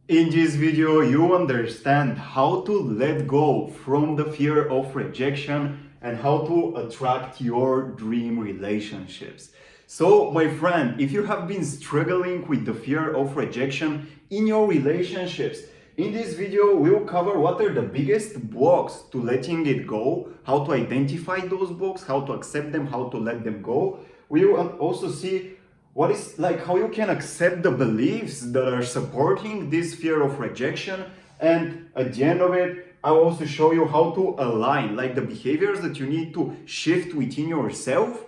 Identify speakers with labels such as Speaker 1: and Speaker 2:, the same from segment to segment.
Speaker 1: In this video, you understand how to let go from the fear of rejection and how to attract your dream relationships. So, my friend, if you have been struggling with the fear of rejection in your relationships, in this video, we'll cover what are the biggest blocks to letting it go, how to identify those blocks, how to accept them, how to let them go. We will also see what is how you can accept the beliefs that are supporting this fear of rejection, and at the end of it I'll also show you how to align the behaviors that you need to shift within yourself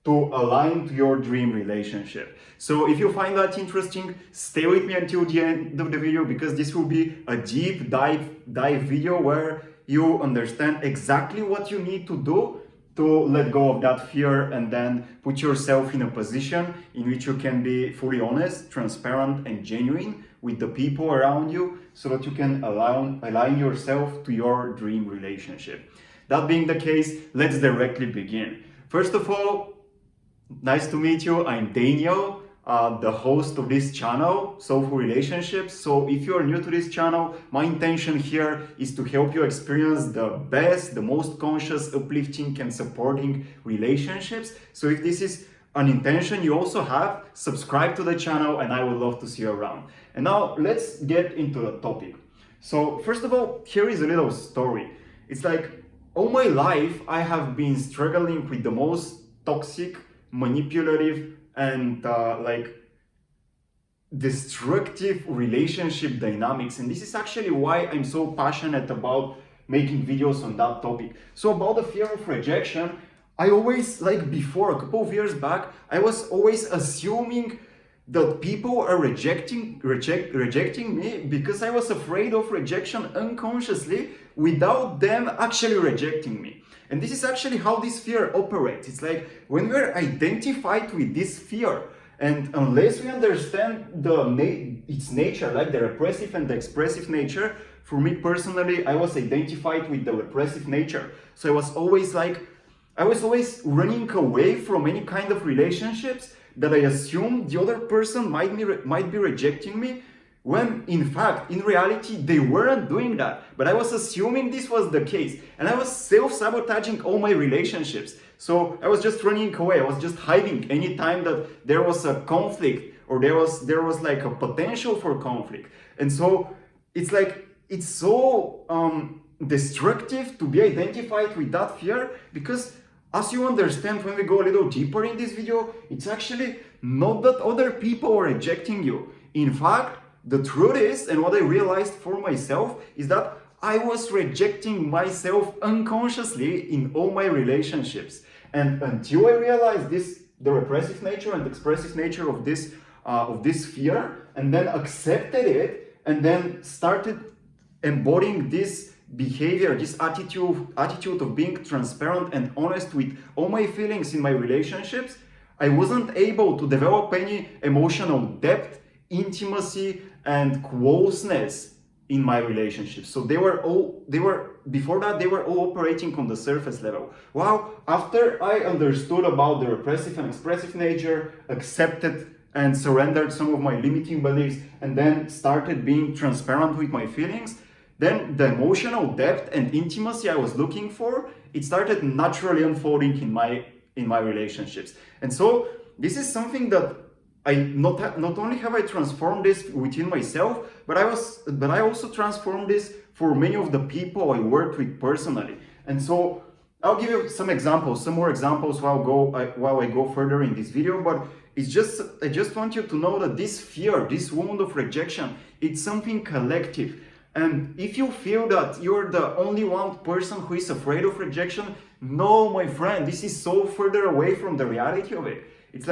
Speaker 1: to align to your dream relationship. So if you find that interesting, stay with me until the end of the video, because this will be a deep dive video where you understand exactly what you need to do to let go of that fear and then put yourself in a position in which you can be fully honest, transparent, and genuine with the people around you so that you can align yourself to your dream relationship. That being the case, let's directly begin. First of all, nice to meet you. I'm Daniel, the host of this channel, Soulful Relationships. So if you are new to this channel, my intention here is to help you experience the best, the most conscious, uplifting, and supporting relationships. So if this is an intention you also have, subscribe to the channel and I would love to see you around. And now let's get into the topic. So first of all, here is a little story. It's all my life I have been struggling with the most toxic, manipulative, and destructive relationship dynamics, and this is actually why I'm so passionate about making videos on that topic. So about the fear of rejection, I always, before a couple of years back, I was always assuming that people are rejecting me because I was afraid of rejection unconsciously without them actually rejecting me. And this is actually how this fear operates. It's when we're identified with this fear, and unless we understand its nature, the repressive and the expressive nature, for me personally, I was identified with the repressive nature. So I was always running away from any kind of relationships that I assumed the other person might be rejecting me, when in fact, in reality, they weren't doing that. But I was assuming this was the case, and I was self-sabotaging all my relationships. So I was just running away, I was just hiding anytime that there was a conflict or there was a potential for conflict. And so it's so destructive to be identified with that fear, because as you understand when we go a little deeper in this video, it's actually not that other people are rejecting you. In fact, the truth is, and what I realized for myself, is that I was rejecting myself unconsciously in all my relationships. And until I realized the repressive nature and expressive nature of this fear, and then accepted it, and then started embodying this behavior, this attitude of being transparent and honest with all my feelings in my relationships, I wasn't able to develop any emotional depth, intimacy, and closeness in my relationships. So before that they were all operating on the surface level. Well, after I understood about the repressive and expressive nature, accepted and surrendered some of my limiting beliefs, and then started being transparent with my feelings, then the emotional depth and intimacy I was looking for, it started naturally unfolding in my relationships. And so this is something that not only have I transformed this within myself, but I also transformed this for many of the people I worked with personally. And so I'll give you some more examples while I go further in this video. But I just want you to know that this fear, this wound of rejection, it's something collective. And if you feel that you're the only one person who is afraid of rejection, no, my friend, this is so further away from the reality of it. It's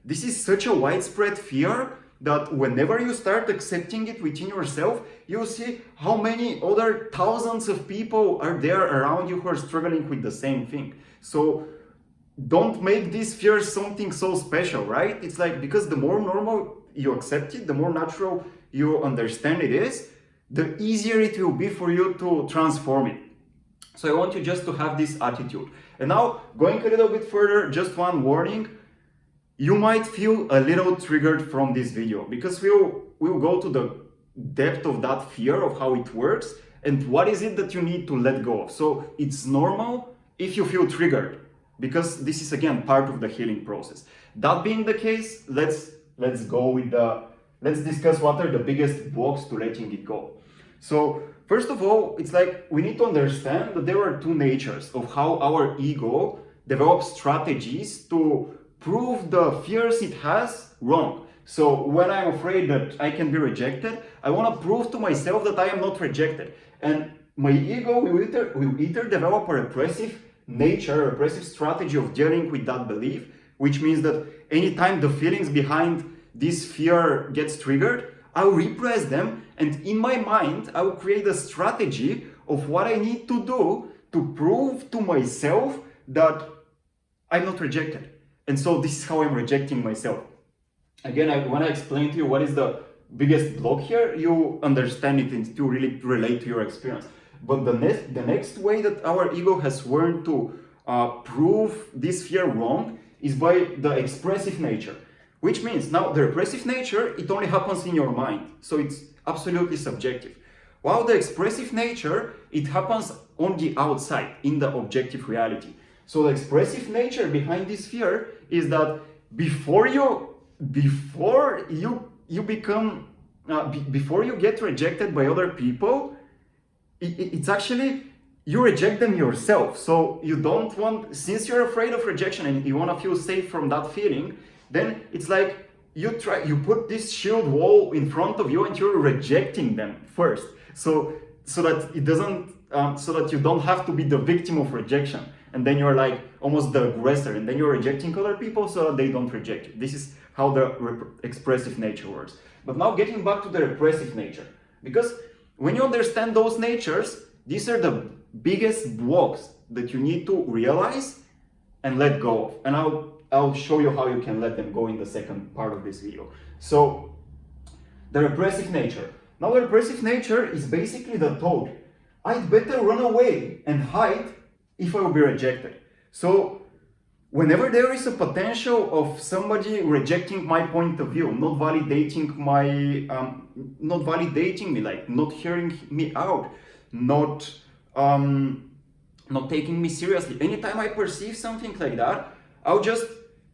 Speaker 1: this is such a widespread fear that whenever you start accepting it within yourself, you'll see how many other thousands of people are there around you who are struggling with the same thing. So don't make this fear something so special, right? It's because the more normal you accept it, the more natural you understand it is, the easier it will be for you to transform it. So I want you just to have this attitude. And now, going a little bit further, just one warning. You might feel a little triggered from this video, because we'll go to the depth of that fear, of how it works, and what is it that you need to let go of. So it's normal if you feel triggered, because this is again part of the healing process. That being the case, let's discuss what are the biggest blocks to letting it go. So first of all, it's like we need to understand that there are two natures of how our ego develops strategies to prove the fears it has wrong. So when I'm afraid that I can be rejected, I want to prove to myself that I am not rejected. And my ego will either develop a repressive nature, a repressive strategy of dealing with that belief, which means that anytime the feelings behind this fear gets triggered, I'll repress them, and in my mind, I will create a strategy of what I need to do to prove to myself that I'm not rejected. And so this is how I'm rejecting myself. Again, when I explain to you what is the biggest block here, you understand it and to really relate to your experience. But the next way that our ego has learned to prove this fear wrong is by the expressive nature. Which means now the repressive nature, it only happens in your mind. So it's absolutely subjective. While the expressive nature, it happens on the outside, in the objective reality. So the expressive nature behind this fear is that before you get rejected by other people, it's actually, you reject them yourself. So you don't want, since you're afraid of rejection and you want to feel safe from that feeling, then it's like you put this shield wall in front of you and you're rejecting them first. So that it doesn't, so that you don't have to be the victim of rejection. And then you're like almost the aggressor, and then you're rejecting other people so that they don't reject you. This is how the expressive nature works. But now getting back to the repressive nature, because when you understand those natures, these are the biggest blocks that you need to realize and let go of. And I'll show you how you can let them go in the second part of this video. So the repressive nature. Now the repressive nature is basically the thought, I'd better run away and hide if I will be rejected. So whenever there is a potential of somebody rejecting my point of view, not validating me, like not hearing me out, not taking me seriously, anytime I perceive something like that, I'll just,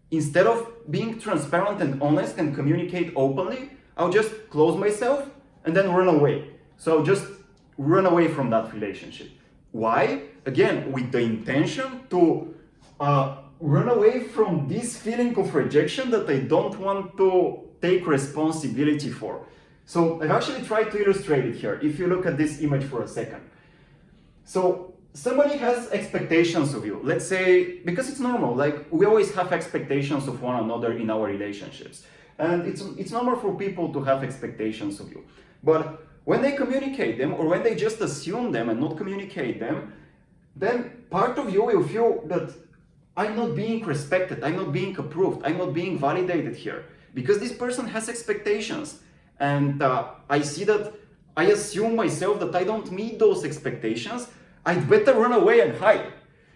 Speaker 1: instead of being transparent and honest and communicate openly, I'll just close myself and then run away. So I'll just run away from that relationship. Why? Again, with the intention to run away from this feeling of rejection that I don't want to take responsibility for. So I've actually tried to illustrate it here. If you look at this image for a second. So somebody has expectations of you. Let's say, because it's normal, like we always have expectations of one another in our relationships. And it's normal for people to have expectations of you. But when they communicate them, or when they just assume them and not communicate them, then part of you will feel that I'm not being respected, I'm not being approved, I'm not being validated here. Because this person has expectations. And I see that I assume myself that I don't meet those expectations, I'd better run away and hide.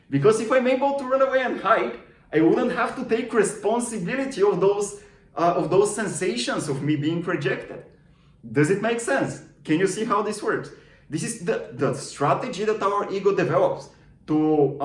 Speaker 1: Because if I'm able to run away and hide, I wouldn't have to take responsibility of those sensations of me being rejected. Does it make sense? Can you see how this works? This is the strategy that our ego develops to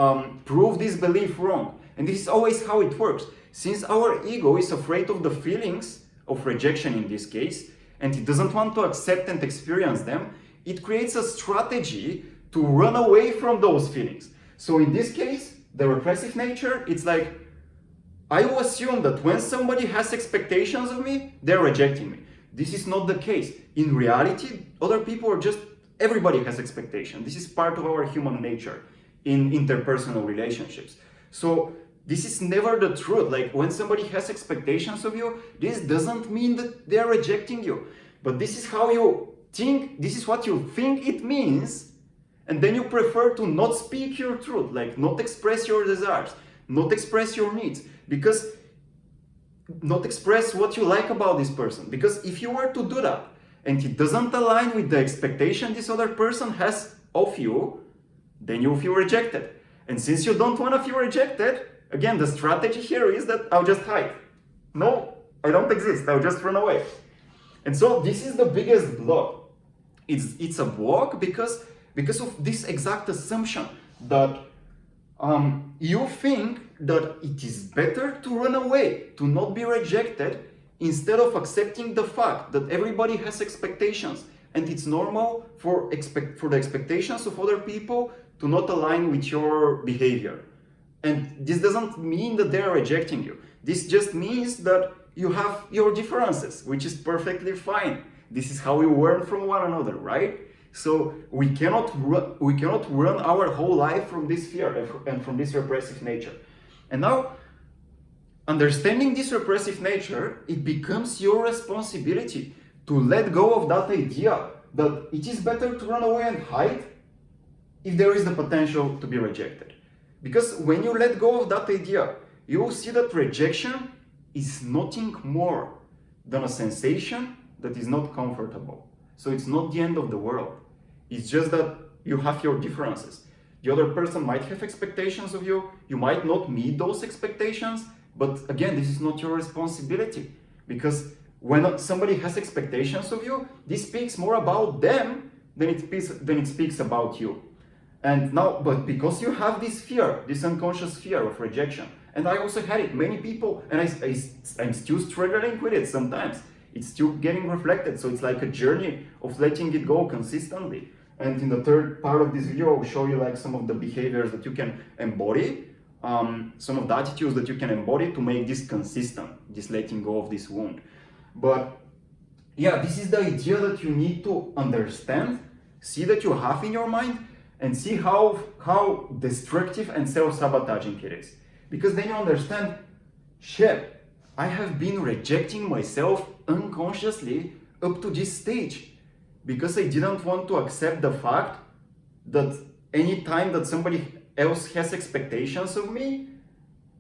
Speaker 1: prove this belief wrong. And this is always how it works. Since our ego is afraid of the feelings of rejection in this case, and it doesn't want to accept and experience them, it creates a strategy to run away from those feelings. So in this case, the repressive nature, it's like, I will assume that when somebody has expectations of me, they're rejecting me. This is not the case. In reality, other people are just, everybody has expectations. This is part of our human nature in interpersonal relationships. So this is never the truth. Like when somebody has expectations of you, this doesn't mean that they're rejecting you. But this is how you think, this is what you think it means. And then you prefer to not speak your truth, like not express your desires, not express your needs, because not express what you like about this person. Because if you were to do that and it doesn't align with the expectation this other person has of you, then you feel rejected. And since you don't want to feel rejected, again, the strategy here is that I'll just hide. No, I don't exist. I'll just run away. And so this is the biggest block. It's a block because of this exact assumption that you think that it is better to run away, to not be rejected, instead of accepting the fact that everybody has expectations and it's normal for the expectations of other people to not align with your behavior. And this doesn't mean that they are rejecting you. This just means that you have your differences, which is perfectly fine. This is how we learn from one another, right? So we cannot run our whole life from this fear and from this repressive nature. And now, understanding this repressive nature, it becomes your responsibility to let go of that idea that it is better to run away and hide if there is the potential to be rejected. Because when you let go of that idea, you will see that rejection is nothing more than a sensation that is not comfortable. So it's not the end of the world. It's just that you have your differences. The other person might have expectations of you. You might not meet those expectations. But again, this is not your responsibility. Because when somebody has expectations of you, this speaks more about them than it speaks about you. And now, but because you have this fear, this unconscious fear of rejection, and I also had it, many people, and I'm still struggling with it sometimes. It's still getting reflected, so it's like a journey of letting it go consistently. And in the third part of this video, I'll show you like some of the behaviors that you can embody, some of the attitudes that you can embody to make this consistent, this letting go of this wound. But yeah, this is the idea that you need to understand, see that you have in your mind, and see how destructive and self-sabotaging it is. Because then you understand, shit, I have been rejecting myself unconsciously up to this stage because I didn't want to accept the fact that any time that somebody else has expectations of me,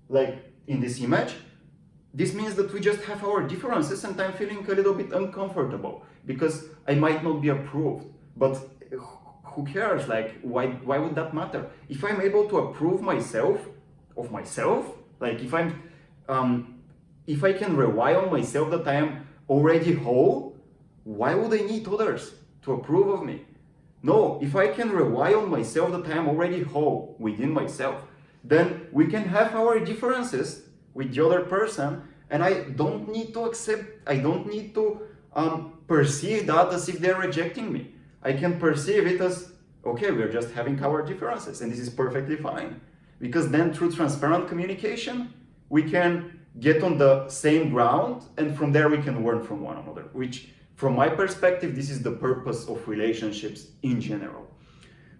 Speaker 1: like in this image, this means that we just have our differences and I'm feeling a little bit uncomfortable because I might not be approved. But who cares? Like, why would that matter? If I'm able to approve myself, of myself, like if I can rely on myself that I am already whole, why would I need others to approve of me? No, if I can rely on myself that I am already whole within myself, then we can have our differences with the other person, and I don't need to perceive that as if they're rejecting me. I can perceive it as, okay, we're just having our differences, and this is perfectly fine. Because then through transparent communication, we can get on the same ground, and from there we can learn from one another, which from my perspective, this is the purpose of relationships in general.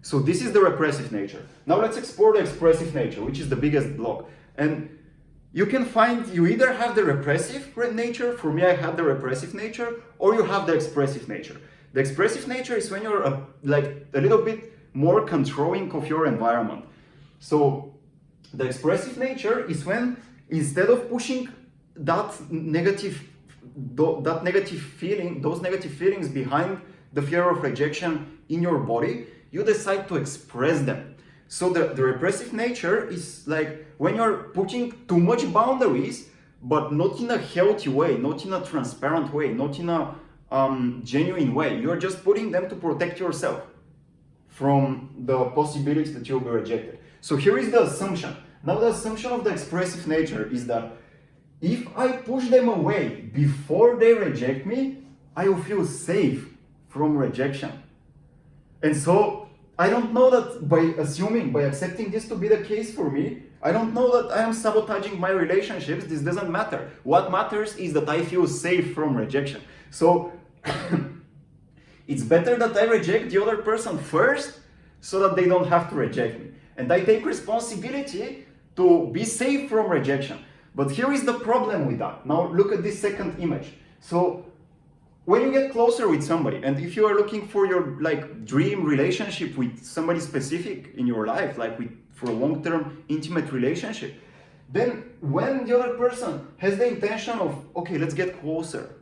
Speaker 1: So this is the repressive nature. Now let's explore the expressive nature, which is the biggest block. And you can find, you either have the repressive nature, for me I had the repressive nature, or you have the expressive nature. The expressive nature is when you're like a little bit more controlling of your environment. So the expressive nature is when, instead of pushing those negative feelings behind the fear of rejection in your body, you decide to express them. So the repressive nature is like when you're putting too much boundaries, but not in a healthy way, not in a transparent way, not in a genuine way. You're just putting them to protect yourself from the possibility that you'll be rejected. So here is the assumption. Now the assumption of the expressive nature is that if I push them away before they reject me, I will feel safe from rejection. And so I don't know that by accepting this to be the case for me, I don't know that I am sabotaging my relationships. This doesn't matter. What matters is that I feel safe from rejection. So it's better that I reject the other person first so that they don't have to reject me. And I take responsibility to be safe from rejection. But here is the problem with that. Now look at this second image. So when you get closer with somebody, and if you are looking for your like dream relationship with somebody specific in your life, like for a long-term intimate relationship, then when the other person has the intention of, okay, let's get closer,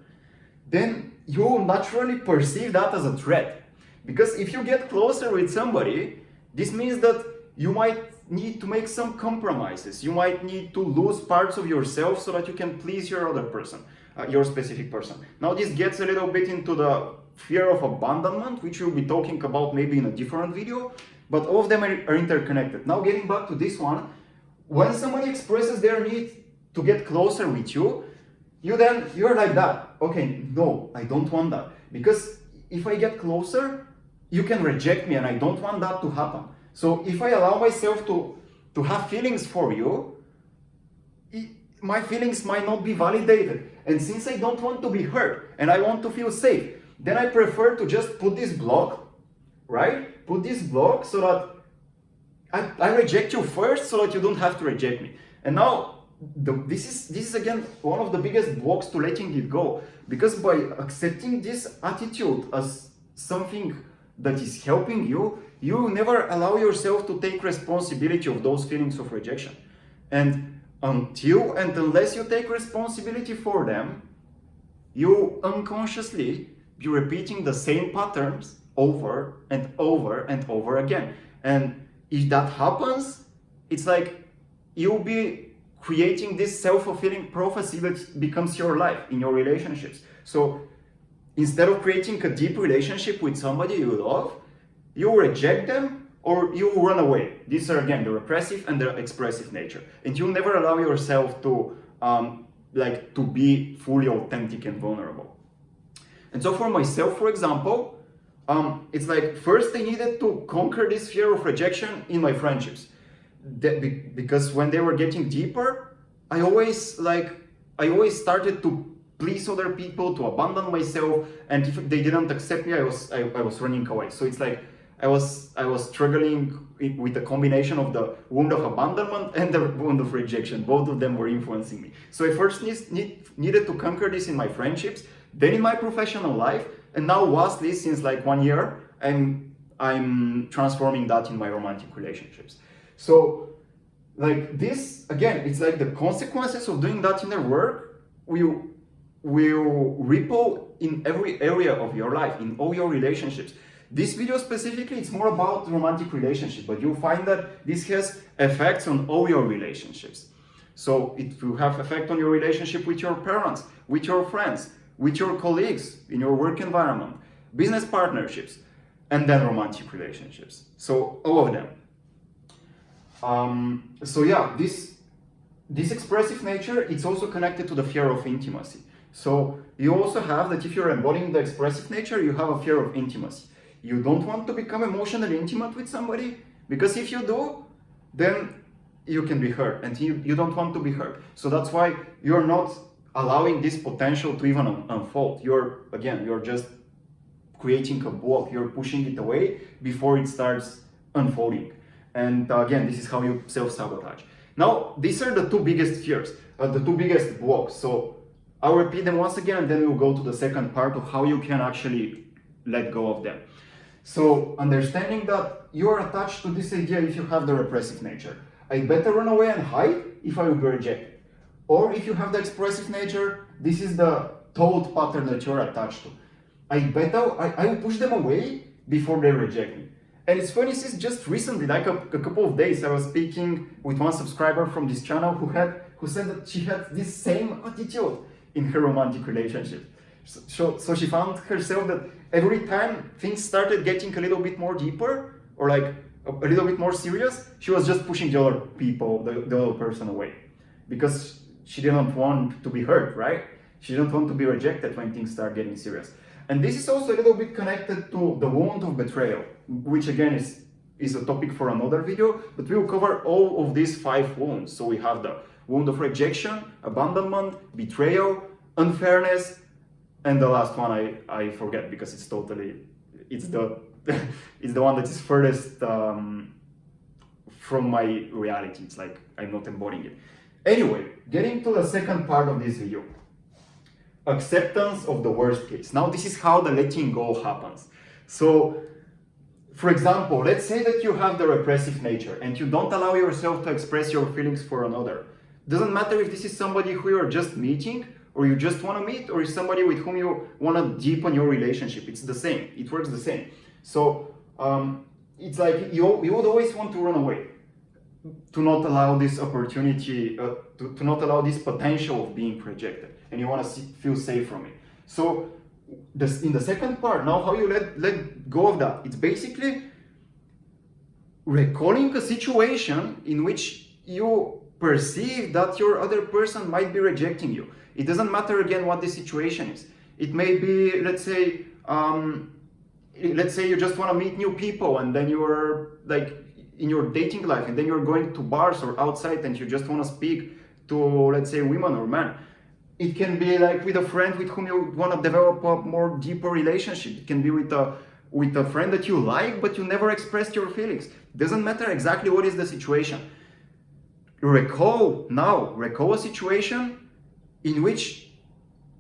Speaker 1: then you will naturally perceive that as a threat. Because if you get closer with somebody, this means that you might need to make some compromises. You might need to lose parts of yourself so that you can please your other person. your specific person. Now this gets a little bit into the fear of abandonment, which we'll be talking about maybe in a different video, but all of them are interconnected. Now getting back to this one, when somebody expresses their need to get closer with you, you're like that. Okay, no, I don't want that. Because if I get closer, you can reject me, and I don't want that to happen. So if I allow myself to have feelings for you, my feelings might not be validated. And since I don't want to be hurt and I want to feel safe, then I prefer to just put this block, right? Put this block so that I reject you first, so that you don't have to reject me. And now this is again one of the biggest blocks to letting it go, because by accepting this attitude as something that is helping you, you never allow yourself to take responsibility of those feelings of rejection. And until and unless you take responsibility for them, you unconsciously be repeating the same patterns over and over and over again. And if that happens, it's like you'll be creating this self-fulfilling prophecy that becomes your life in your relationships. So instead of creating a deep relationship with somebody you love, you reject them or you run away. These are again the repressive and the expressive nature. And you'll never allow yourself to to be fully authentic and vulnerable. And so for myself, for example, it's like first I needed to conquer this fear of rejection in my friendships. Because when they were getting deeper, I always started to please other people, to abandon myself, and if they didn't accept me, I was running away. So it's like I was struggling with the combination of the wound of abandonment and the wound of rejection. Both of them were influencing me. So I first needed to conquer this in my friendships, then in my professional life, and now lastly, since like 1 year, I'm transforming that in my romantic relationships. So like this, again, it's like the consequences of doing that inner work will ripple in every area of your life, in all your relationships. This video specifically, it's more about romantic relationship, but you'll find that this has effects on all your relationships. So it will have effect on your relationship with your parents, with your friends, with your colleagues, in your work environment, business partnerships, and then romantic relationships. So all of them. So yeah, this expressive nature, it's also connected to the fear of intimacy. So you also have that if you're embodying the expressive nature, you have a fear of intimacy. You don't want to become emotionally intimate with somebody, because if you do, then you can be hurt, and you don't want to be hurt. So that's why you're not allowing this potential to even unfold. You're just creating a block. You're pushing it away before it starts unfolding. And again, this is how you self-sabotage. Now, these are the two biggest fears, the two biggest blocks. So I'll repeat them once again, and then we'll go to the second part of how you can actually let go of them. So understanding that you are attached to this idea if you have the repressive nature. I better run away and hide if I will be rejected. Or if you have the expressive nature, this is the thought pattern that you're attached to. I will push them away before they reject me. And it's funny, since just recently, like a couple of days, I was speaking with one subscriber from this channel who said that she had this same attitude in her romantic relationship. So she found herself that every time things started getting a little bit more deeper, or like a little bit more serious, she was just pushing the other people, the other person away. Because she didn't want to be hurt, right? She didn't want to be rejected when things start getting serious. And this is also a little bit connected to the wound of betrayal, which again is a topic for another video, but we will cover all of these 5 wounds. So we have the wound of rejection, abandonment, betrayal, unfairness, and the last one I forget, because it's the it's the one that is furthest from my reality. It's like I'm not embodying it. Anyway, getting to the second part of this video. Acceptance of the worst case. Now this is how the letting go happens. So, for example, let's say that you have the repressive nature and you don't allow yourself to express your feelings for another. Doesn't matter if this is somebody who you're just meeting, or you just want to meet, or is somebody with whom you want to deepen your relationship. It's the same. It works the same. So it's like you would always want to run away, to not allow this opportunity, to not allow this potential of being rejected. and you want to feel safe from it. So in the second part, now how you let go of that, it's basically recalling a situation in which you perceive that your other person might be rejecting you. It doesn't matter again what the situation is. It may be, let's say you just want to meet new people, and then you're like in your dating life, and then you're going to bars or outside, and you just want to speak to, let's say, women or men. It can be like with a friend with whom you want to develop a more deeper relationship. It can be with a friend that you like, but you never expressed your feelings. It doesn't matter exactly what is the situation. Recall a situation in which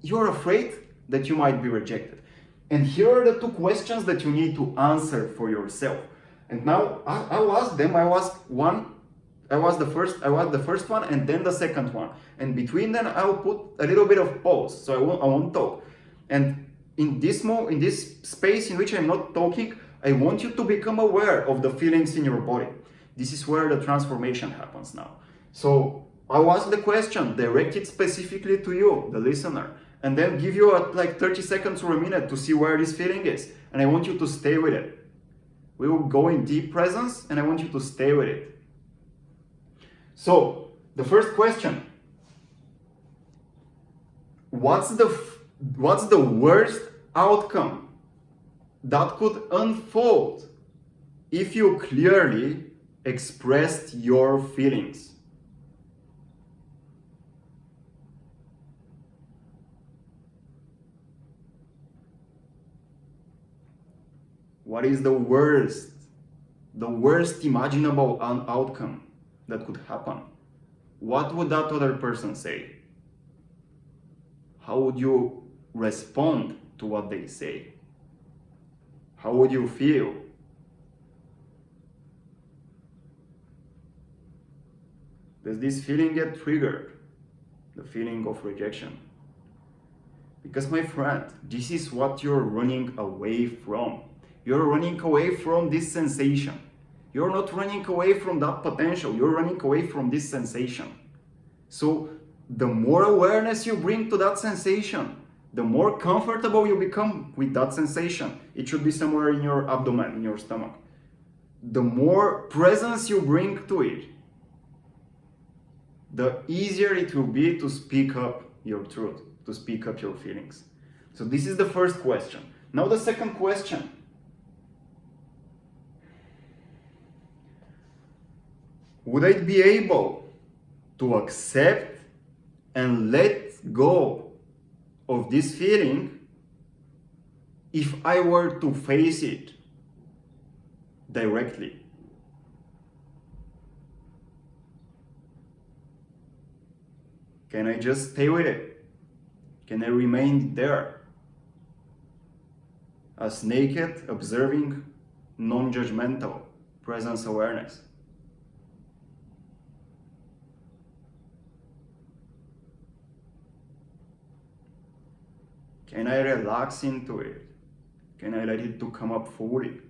Speaker 1: you're afraid that you might be rejected. And here are the two questions that you need to answer for yourself. And now I'll ask them. I was the first one, and then the second one. And between them, I'll put a little bit of pause, so I won't talk. And in this space in which I'm not talking, I want you to become aware of the feelings in your body. This is where the transformation happens now. So I'll ask the question, direct it specifically to you, the listener, and then give you like 30 seconds or a minute to see where this feeling is. And I want you to stay with it. We will go in deep presence, and I want you to stay with it. So, the first question, what's the worst outcome that could unfold if you clearly expressed your feelings? What is the worst imaginable outcome that could happen? What would that other person say? How would you respond to what they say? How would you feel? Does this feeling get triggered? The feeling of rejection? Because, my friend, this is what you're running away from. You're running away from this sensation. You're not running away from that potential. You're running away from this sensation. So the more awareness you bring to that sensation, the more comfortable you become with that sensation. It should be somewhere in your abdomen, in your stomach. The more presence you bring to it, the easier it will be to speak up your truth, to speak up your feelings. So this is the first question. Now the second question. Would I be able to accept and let go of this feeling if I were to face it directly? Can I just stay with it? Can I remain there as naked, observing, non-judgmental presence awareness? Can I relax into it? Can I let it to come up fully?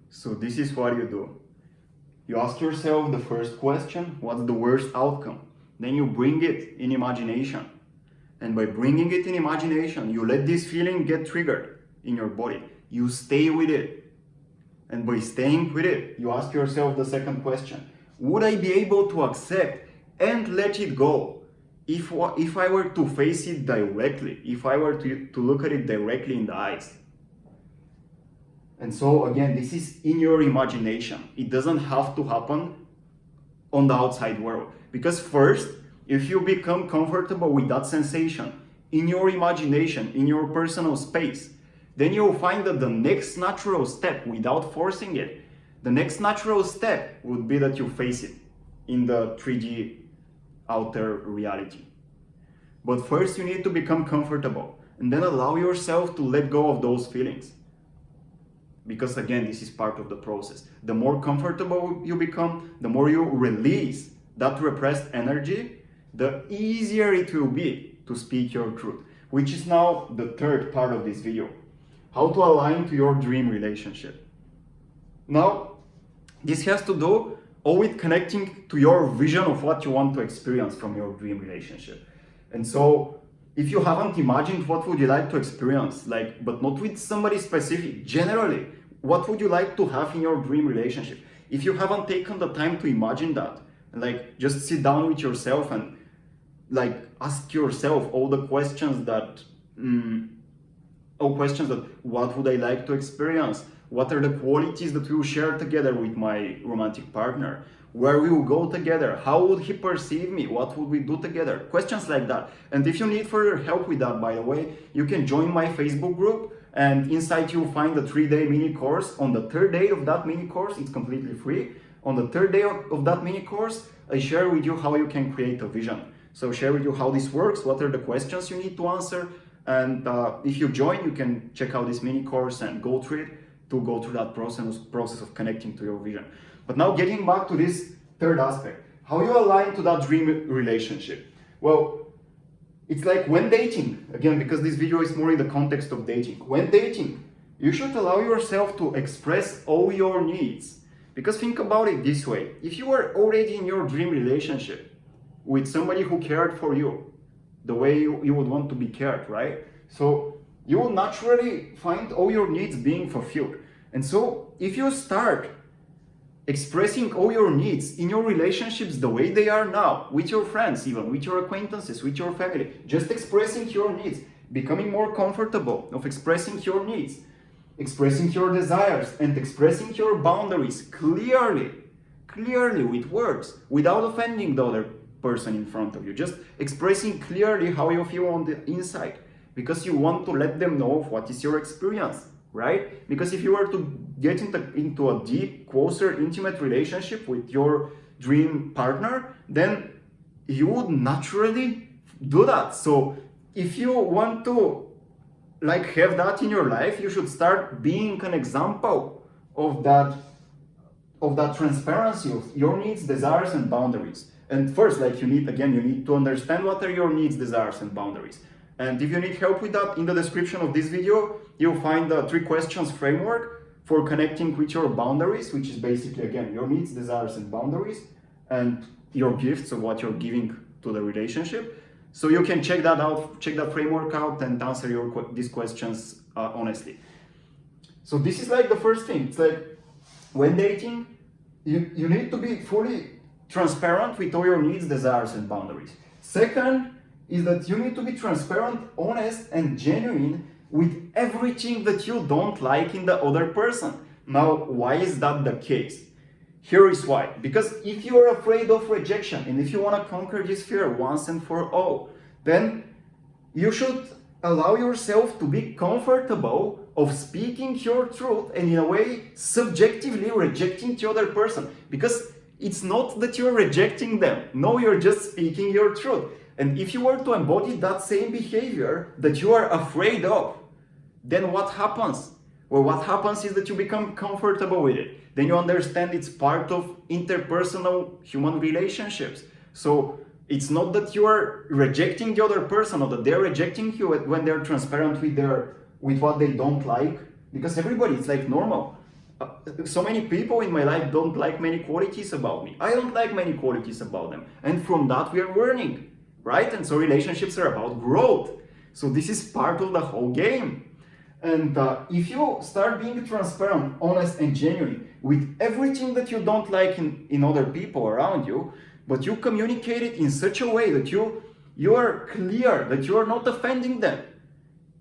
Speaker 1: So this is what you do. You ask yourself the first question, what's the worst outcome? Then you bring it in imagination. And by bringing it in imagination, you let this feeling get triggered in your body. You stay with it. And by staying with it, you ask yourself the second question. Would I be able to accept and let it go if I were to face it directly, if I were to look at it directly in the eyes? And so again, this is in your imagination. It doesn't have to happen on the outside world. Because first, if you become comfortable with that sensation in your imagination, in your personal space, then you'll find that the next natural step, without forcing it, the next natural step would be that you face it in the 3D outer reality. But first you need to become comfortable and then allow yourself to let go of those feelings. Because again, this is part of the process. The more comfortable you become, the more you release that repressed energy, the easier it will be to speak your truth. which is now the third part of this video. How to align to your dream relationship. Now, this has to do all with connecting to your vision of what you want to experience from your dream relationship. And so, if you haven't imagined what would you like to experience, but not with somebody specific, generally, what would you like to have in your dream relationship? If you haven't taken the time to imagine that, just sit down with yourself and ask yourself all the questions that, what would I like to experience? What are the qualities that we will share together with my romantic partner? Where we will go together? How would he perceive me? What would we do together? Questions like that. And if you need further help with that, by the way, you can join my Facebook group, and inside you'll find the 3-day mini course. On the third day of that mini course, it's completely free. On the third day of that mini course, I share with you how you can create a vision. So share with you how this works, what are the questions you need to answer. And if you join, you can check out this mini course and go through it to go through that process of connecting to your vision. But now getting back to this third aspect, how you align to that dream relationship. Well, it's like when dating, again, because this video is more in the context of dating. When dating, you should allow yourself to express all your needs. Because think about it this way, if you are already in your dream relationship with somebody who cared for you, the way you would want to be cared, right? So you will naturally find all your needs being fulfilled. And so if you start expressing all your needs in your relationships the way they are now, with your friends even, with your acquaintances, with your family, just expressing your needs, becoming more comfortable of expressing your needs, expressing your desires, and expressing your boundaries clearly with words, without offending the other person in front of you, just expressing clearly how you feel on the inside, because you want to let them know what is your experience, right? Because if you were to get into a deep, closer, intimate relationship with your dream partner, then you would naturally do that. So if you want to have that in your life, you should start being an example of that transparency of your needs, desires, and boundaries. And first, you need to understand what are your needs, desires, and boundaries. And if you need help with that, in the description of this video, you'll find the 3 questions framework for connecting with your boundaries, which is basically, again, your needs, desires, and boundaries, and your gifts of what you're giving to the relationship. So you can check that out, check that framework out, and answer these questions honestly. So this is the first thing. It's when dating, you need to be fully transparent with all your needs, desires, and boundaries. Second is that you need to be transparent, honest, and genuine with everything that you don't like in the other person. Now, why is that the case? Here is why. Because if you are afraid of rejection, and if you want to conquer this fear once and for all, then you should allow yourself to be comfortable of speaking your truth and in a way subjectively rejecting the other person. Because it's not that you're rejecting them. No, you're just speaking your truth. And if you were to embody that same behavior that you are afraid of, then what happens? Well, what happens is that you become comfortable with it. Then you understand it's part of interpersonal human relationships. So it's not that you are rejecting the other person or that they're rejecting you when they're transparent with what they don't like. Because everybody, it's normal. So many people in my life don't like many qualities about me. I don't like many qualities about them. And from that we are learning, right? And so relationships are about growth. So this is part of the whole game. And if you start being transparent, honest, and genuine with everything that you don't like in other people around you, but you communicate it in such a way that you are clear, that you are not offending them.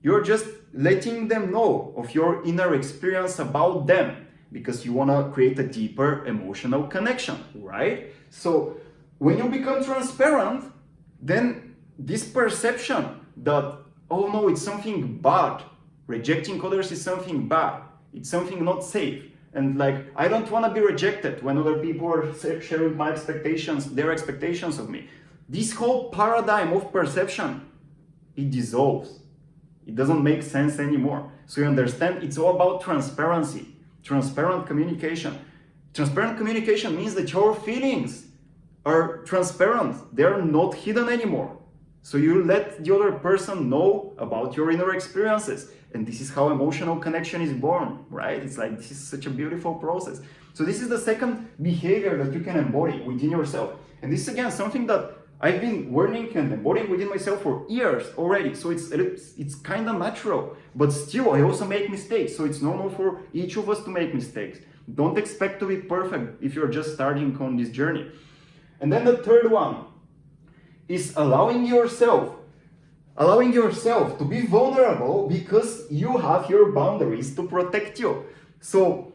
Speaker 1: You're just letting them know of your inner experience about them, because you want to create a deeper emotional connection, right? So when you become transparent, then this perception that, oh no, it's something bad, rejecting others is something bad, it's something not safe, and I don't want to be rejected when other people are sharing my expectations, their expectations of me. This whole paradigm of perception, it dissolves. It doesn't make sense anymore. So you understand, it's all about transparency. Transparent communication. Transparent communication means that your feelings are transparent. They are not hidden anymore. So you let the other person know about your inner experiences. And this is how emotional connection is born, right? It's like, this is such a beautiful process. So this is the second behavior that you can embody within yourself. And this is again something that I've been learning and embodying within myself for years already. So it's kind of natural, but still I also make mistakes. So it's normal for each of us to make mistakes. Don't expect to be perfect if you're just starting on this journey. And then the third one is allowing yourself to be vulnerable because you have your boundaries to protect you. So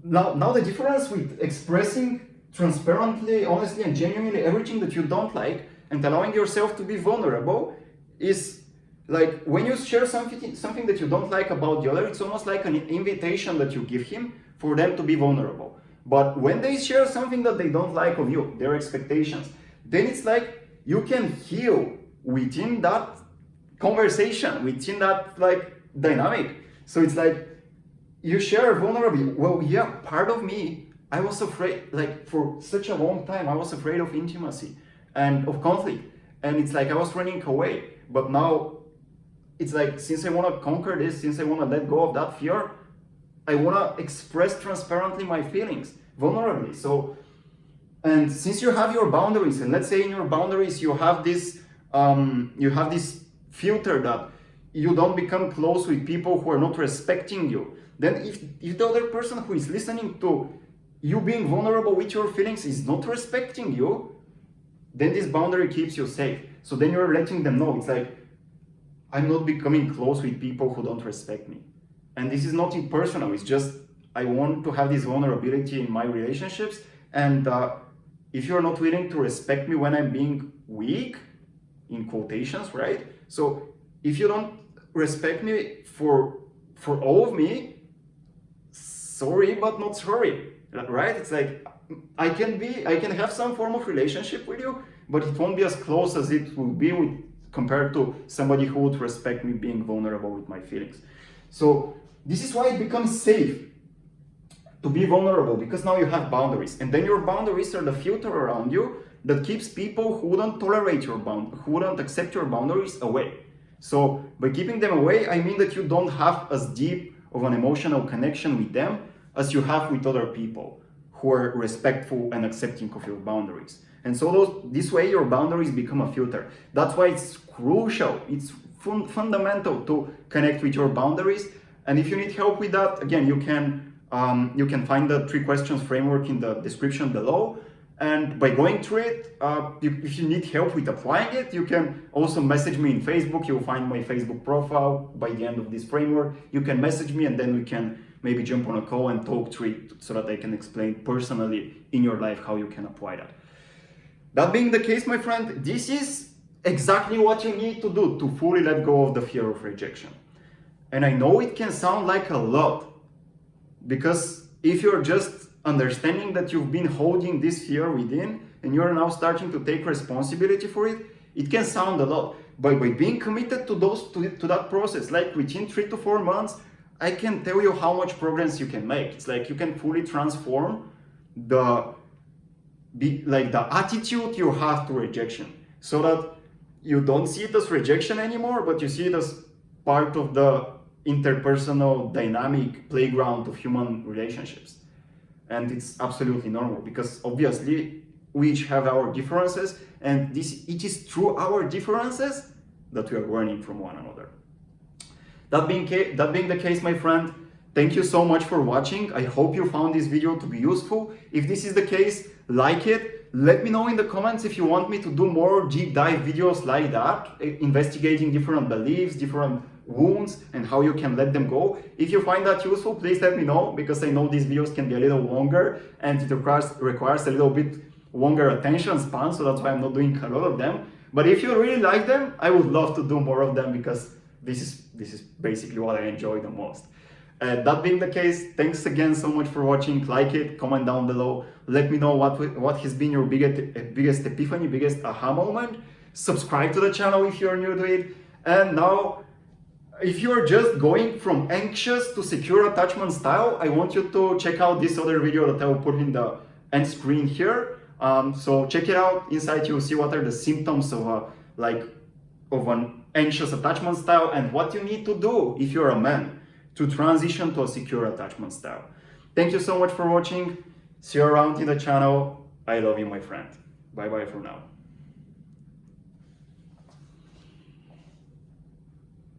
Speaker 1: now the difference with expressing transparently, honestly, and genuinely everything that you don't like and allowing yourself to be vulnerable is like when you share something that you don't like about the other, it's almost like an invitation that you give him for them to be vulnerable. But when they share something that they don't like of you, their expectations, then it's like you can heal within that conversation, within that like dynamic. So it's like you share vulnerability. Well, yeah, part of me, I was afraid, like for such a long time, I was afraid of intimacy and of conflict. And it's like I was running away. But now it's like, since I want to conquer this, since I want to let go of that fear, I want to express transparently my feelings, vulnerably. So, and since you have your boundaries, and let's say in your boundaries you have this filter that you don't become close with people who are not respecting you, then if the other person who is listening to you being vulnerable with your feelings is not respecting you, then this boundary keeps you safe. So then you're letting them know, it's like, I'm not becoming close with people who don't respect me. And this is not impersonal, it's just, I want to have this vulnerability in my relationships. And if you're not willing to respect me when I'm being weak, in quotations, right? So if you don't respect me for all of me, sorry, but not sorry, right? It's like, I can have some form of relationship with you, but it won't be as close as it would be compared to somebody who would respect me being vulnerable with my feelings. So this is why it becomes safe to be vulnerable, because now you have boundaries, and then your boundaries are the filter around you that keeps people who wouldn't tolerate who wouldn't accept your boundaries away. So by keeping them away, I mean that you don't have as deep of an emotional connection with them as you have with other people who are respectful and accepting of your boundaries. And so this way your boundaries become a filter. That's why it's crucial, it's fundamental to connect with your boundaries. And if you need help with that, again, you can find the 3 questions framework in the description below. And by going through it, if you need help with applying it, you can also message me in Facebook. You'll find my Facebook profile by the end of this framework. You can message me, and then we can maybe jump on a call and talk through it so that I can explain personally in your life how you can apply that. That being the case, my friend, this is exactly what you need to do to fully let go of the fear of rejection. And I know it can sound like a lot, because if you're just understanding that you've been holding this fear within and you're now starting to take responsibility for it, it can sound a lot. But by being committed to that process, like within 3 to 4 months, I can tell you how much progress you can make. It's like you can fully transform the attitude you have to rejection, so that you don't see it as rejection anymore, but you see it as part of the interpersonal dynamic playground of human relationships. And it's absolutely normal, because obviously we each have our differences, and it is through our differences that we are learning from one another. That being the case, my friend, thank you so much for watching. I hope you found this video to be useful. If this is the case, like it. Let me know in the comments if you want me to do more deep dive videos like that, investigating different beliefs, different wounds, and how you can let them go. If you find that useful, please let me know, because I know these videos can be a little longer and it requires a little bit longer attention span, so that's why I'm not doing a lot of them. But if you really like them, I would love to do more of them, because this is basically what I enjoy the most. That being the case, thanks again so much for watching. Like it, comment down below, let me know what has been your biggest epiphany, biggest aha moment. Subscribe to the channel if you're new to it. And now, if you're just going from anxious to secure attachment style, I want you to check out this other video that I will put in the end screen here. So check it out. Inside you'll see what are the symptoms of a like of an anxious attachment style, and what you need to do if you're a man to transition to a secure attachment style. Thank you so much for watching. See you around in the channel. I love you, my friend. Bye bye for now.